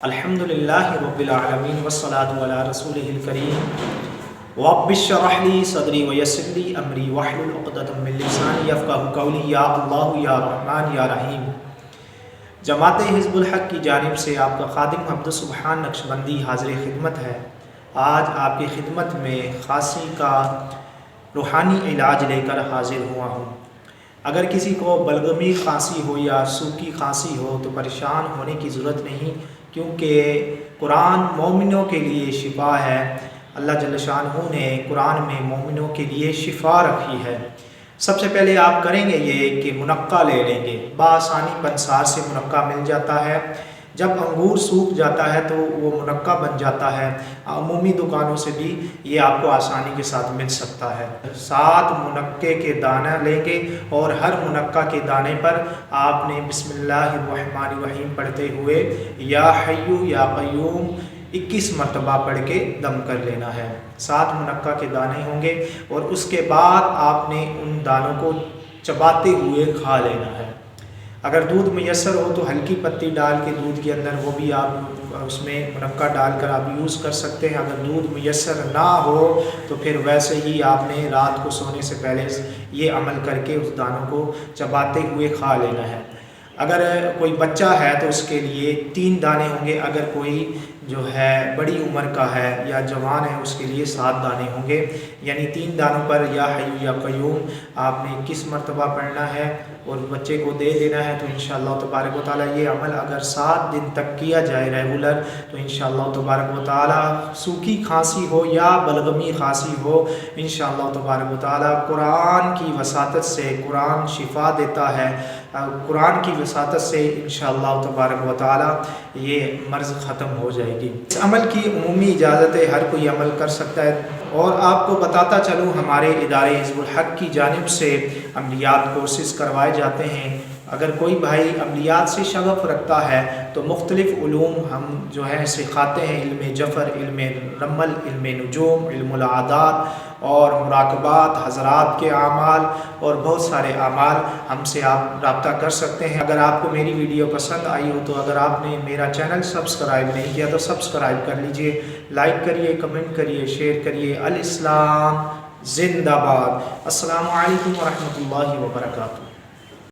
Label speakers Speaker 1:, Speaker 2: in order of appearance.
Speaker 1: الحمدللہ رب العالمین والصلاة علی رسولہ الکریم رب اشرح لی صدری ویسر لی امری واحلل عقدۃ من لسانی یفقہوا قولی یا اللہ یا رحمن یا رحیم۔ جماعت حزب الحق کی جانب سے آپ کا خادم عبدالسبحان نقشبندی حاضر خدمت ہے۔ آج آپ کی خدمت میں خاصی کا روحانی علاج لے کر حاضر ہوا ہوں۔ اگر کسی کو بلغمی خاصی ہو یا سوکھی خاصی ہو تو پریشان ہونے کی ضرورت نہیں، کیونکہ قرآن مومنوں کے لیے شفا ہے۔ اللہ جل شانہ نے قرآن میں مومنوں کے لیے شفا رکھی ہے۔ سب سے پہلے آپ کریں گے یہ کہ منقع لے لیں گے۔ بآسانی پنسار سے منقع مل جاتا ہے۔ جب انگور سوکھ جاتا ہے تو وہ منقع بن جاتا ہے۔ عمومی دکانوں سے بھی یہ آپ کو آسانی کے ساتھ مل سکتا ہے۔ 7 منقع کے دانہ لیں گے اور ہر منقع کے دانے پر آپ نے بسم اللہ الرحمن الرحیم پڑھتے ہوئے یا حیو یا قیوم 21 مرتبہ پڑھ کے دم کر لینا ہے۔ 7 منقع کے دانے ہوں گے اور اس کے بعد آپ نے ان دانوں کو چباتے ہوئے کھا لینا ہے۔ اگر دودھ میسر ہو تو ہلکی پتی ڈال کے دودھ کے اندر وہ بھی آپ اس میں منقع ڈال کر آپ یوز کر سکتے ہیں۔ اگر دودھ میسر نہ ہو تو پھر ویسے ہی آپ نے رات کو سونے سے پہلے یہ عمل کر کے اس دانوں کو چباتے ہوئے کھا لینا ہے۔ اگر کوئی بچہ ہے تو اس کے لیے 3 دانے ہوں گے۔ اگر کوئی جو ہے بڑی عمر کا ہے یا جوان ہے اس کے لیے 7 دانے ہوں گے، یعنی 3 دانوں پر یا حیو یا قیوم آپ نے 21 مرتبہ پڑھنا ہے اور بچے کو دے دینا ہے۔ تو انشاءاللہ تبارک و تعالیٰ یہ عمل اگر 7 دن تک کیا جائے ریگولر تو انشاءاللہ تبارک و تعالیٰ سوکھی کھانسی ہو یا بلغمی خاصی ہو، انشاءاللہ تبارک و تعالیٰ قرآن کی وساطت سے قرآن شفا دیتا ہے۔ قرآن کی وساطت سے انشاءاللہ تبارک و تعالیٰ یہ مرض ختم ہو جائے گی۔ اس عمل کی عمومی اجازت ہے، ہر کوئی عمل کر سکتا ہے۔ اور آپ کو بتاتا چلوں ہمارے ادارے حزب الحق کی جانب سے عملیات کورسز کروائے جاتے ہیں۔ اگر کوئی بھائی عملیات سے شغف رکھتا ہے تو مختلف علوم ہم جو ہے سکھاتے ہیں۔ علم جفر، علم رمل، علم نجوم، علم العادات اور مراقبات، حضرات کے اعمال اور بہت سارے اعمال ہم سے آپ رابطہ کر سکتے ہیں۔ اگر آپ کو میری ویڈیو پسند آئی ہو تو اگر آپ نے میرا چینل سبسکرائب نہیں کیا تو سبسکرائب کر لیجئے، لائک کریے، کمنٹ کریے، شیئر کریے۔ الاسلام زندہ باد۔ السلام علیکم ورحمۃ اللہ وبرکاتہ۔